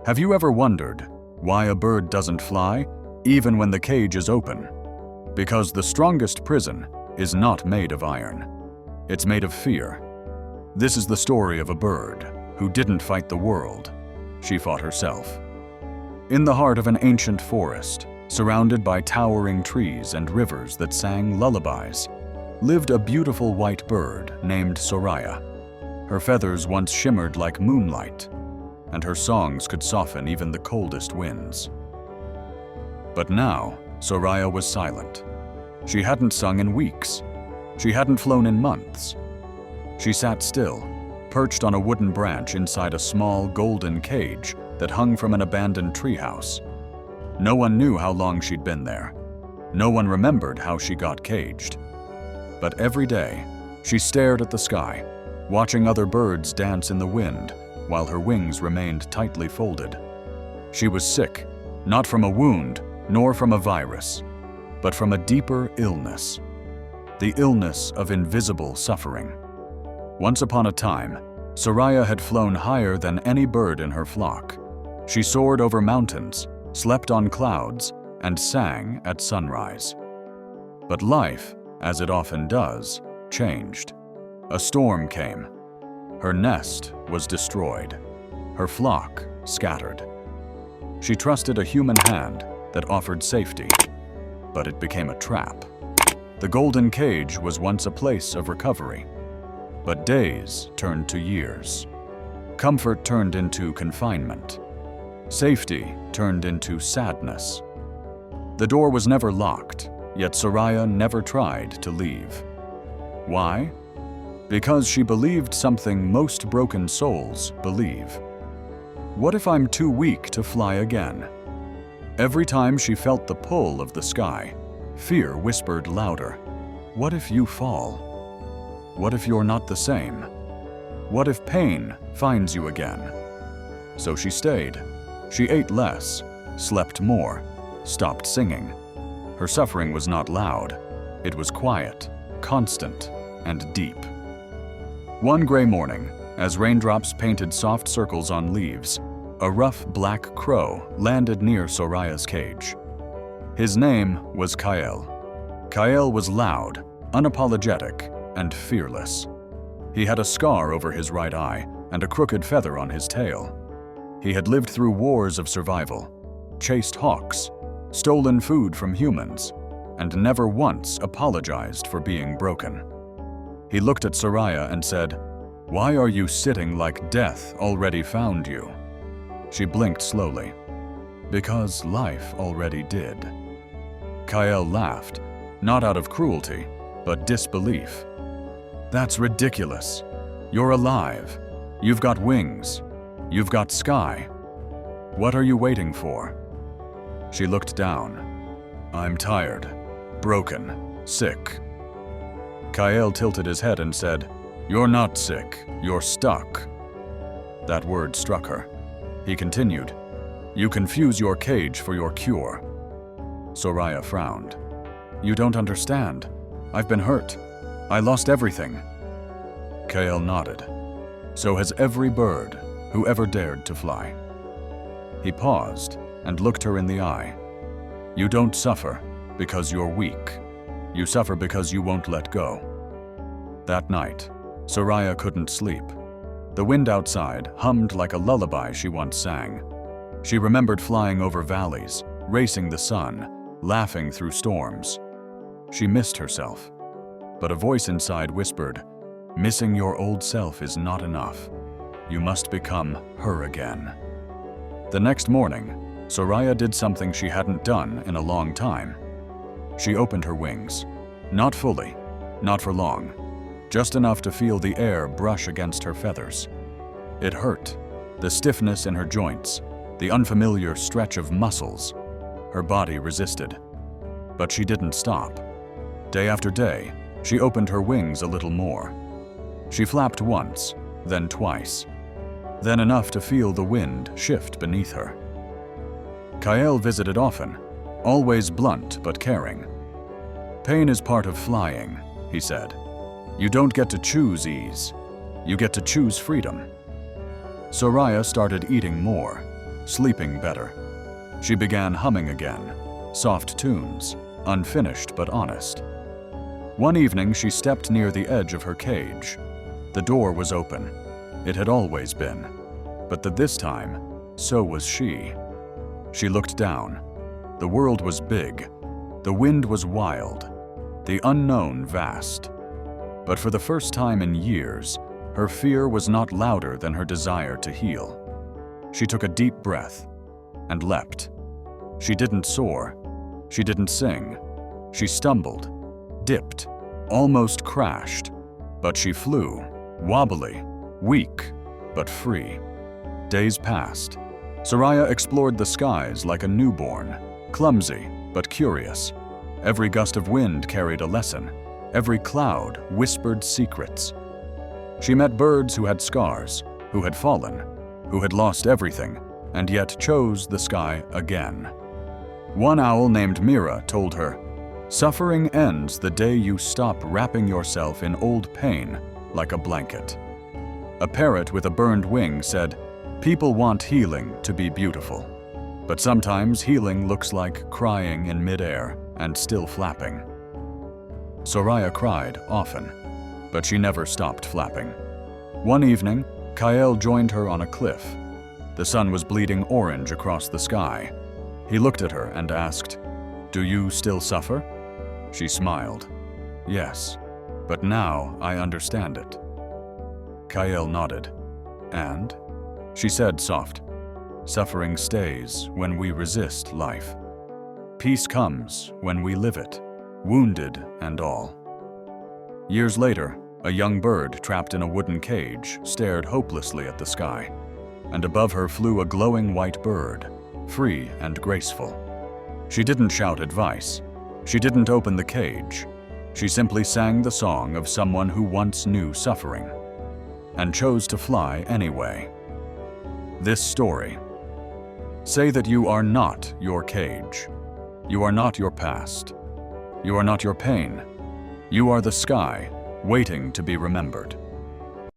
Have you ever wondered why a bird doesn't fly, even when the cage is open? Because the strongest prison is not made of iron. It's made of fear. This is the story of a bird who didn't fight the world. She fought herself. In the heart of an ancient forest, surrounded by towering trees and rivers that sang lullabies, lived a beautiful white bird named Soraya. Her feathers once shimmered like moonlight, and her songs could soften even the coldest winds. But now, Soraya was silent. She hadn't sung in weeks. She hadn't flown in months. She sat still, perched on a wooden branch inside a small golden cage that hung from an abandoned treehouse. No one knew how long she'd been there. No one remembered how she got caged. But every day, she stared at the sky, watching other birds dance in the wind while her wings remained tightly folded. She was sick, not from a wound, nor from a virus, but from a deeper illness. The illness of invisible suffering. Once upon a time, Soraya had flown higher than any bird in her flock. She soared over mountains, slept on clouds, and sang at sunrise. But life, as it often does, changed. A storm came. Her nest was destroyed. Her flock scattered. She trusted a human hand that offered safety, but it became a trap. The golden cage was once a place of recovery, but days turned to years. Comfort turned into confinement. Safety turned into sadness. The door was never locked, yet Soraya never tried to leave. Why? Because she believed something most broken souls believe. What if I'm too weak to fly again? Every time she felt the pull of the sky, fear whispered louder. What if you fall? What if you're not the same? What if pain finds you again? So she stayed. She ate less, slept more, stopped singing. Her suffering was not loud. It was quiet, constant, and deep. One gray morning, as raindrops painted soft circles on leaves, a rough black crow landed near Soraya's cage. His name was Kael. Kael was loud, unapologetic, and fearless. He had a scar over his right eye and a crooked feather on his tail. He had lived through wars of survival, chased hawks, stolen food from humans, and never once apologized for being broken. He looked at Soraya and said, "Why are you sitting like death already found you?" She blinked slowly. "Because life already did." Kael laughed, not out of cruelty, but disbelief. "That's ridiculous. You're alive. You've got wings. You've got sky. What are you waiting for?" She looked down. "I'm tired, broken, sick." Kael tilted his head and said, "You're not sick, you're stuck." That word struck her. He continued, "You confuse your cage for your cure." Soraya frowned. "You don't understand. I've been hurt. I lost everything." Kael nodded. "So has every bird who ever dared to fly." He paused and looked her in the eye. "You don't suffer because you're weak. You suffer because you won't let go." That night, Soraya couldn't sleep. The wind outside hummed like a lullaby she once sang. She remembered flying over valleys, racing the sun, laughing through storms. She missed herself. But a voice inside whispered, "Missing your old self is not enough. You must become her again." The next morning, Soraya did something she hadn't done in a long time. She opened her wings. Not fully, not for long, just enough to feel the air brush against her feathers. It hurt, the stiffness in her joints, the unfamiliar stretch of muscles. Her body resisted. But she didn't stop. Day after day, she opened her wings a little more. She flapped once, then twice, then enough to feel the wind shift beneath her. Kael visited often, always blunt but caring. "Pain is part of flying," he said. "You don't get to choose ease. You get to choose freedom." Soraya started eating more. sleeping better. She began humming again, soft tunes, unfinished but honest. One evening, she stepped near the edge of her cage. The door was open. It had always been. But this time, so was she. She looked down. The world was big. The wind was wild. The unknown vast. But for the first time in years, her fear was not louder than her desire to heal. She took a deep breath and leapt. She didn't soar. She didn't sing. She stumbled, dipped, almost crashed. But she flew, wobbly, weak, but free. Days passed. Soraya explored the skies like a newborn, clumsy but curious. Every gust of wind carried a lesson. Every cloud whispered secrets. She met birds who had scars, who had fallen, who had lost everything, and yet chose the sky again. One owl named Mira told her, "Suffering ends the day you stop wrapping yourself in old pain like a blanket." A parrot with a burned wing said, "People want healing to be beautiful. But sometimes healing looks like crying in midair and still flapping." Soraya cried often, but she never stopped flapping. One evening, Kael joined her on a cliff. The sun was bleeding orange across the sky. He looked at her and asked, "Do you still suffer?" She smiled. "Yes, but now I understand it." Kael nodded. "And?" She said soft, "Suffering stays when we resist life. Peace comes when we live it, wounded and all." Years later, a young bird trapped in a wooden cage stared hopelessly at the sky, and above her flew a glowing white bird, free and graceful. She didn't shout advice. She didn't open the cage. She simply sang the song of someone who once knew suffering, and chose to fly anyway. This story. Say that you are not your cage. You are not your past. You are not your pain. You are the sky, waiting to be remembered.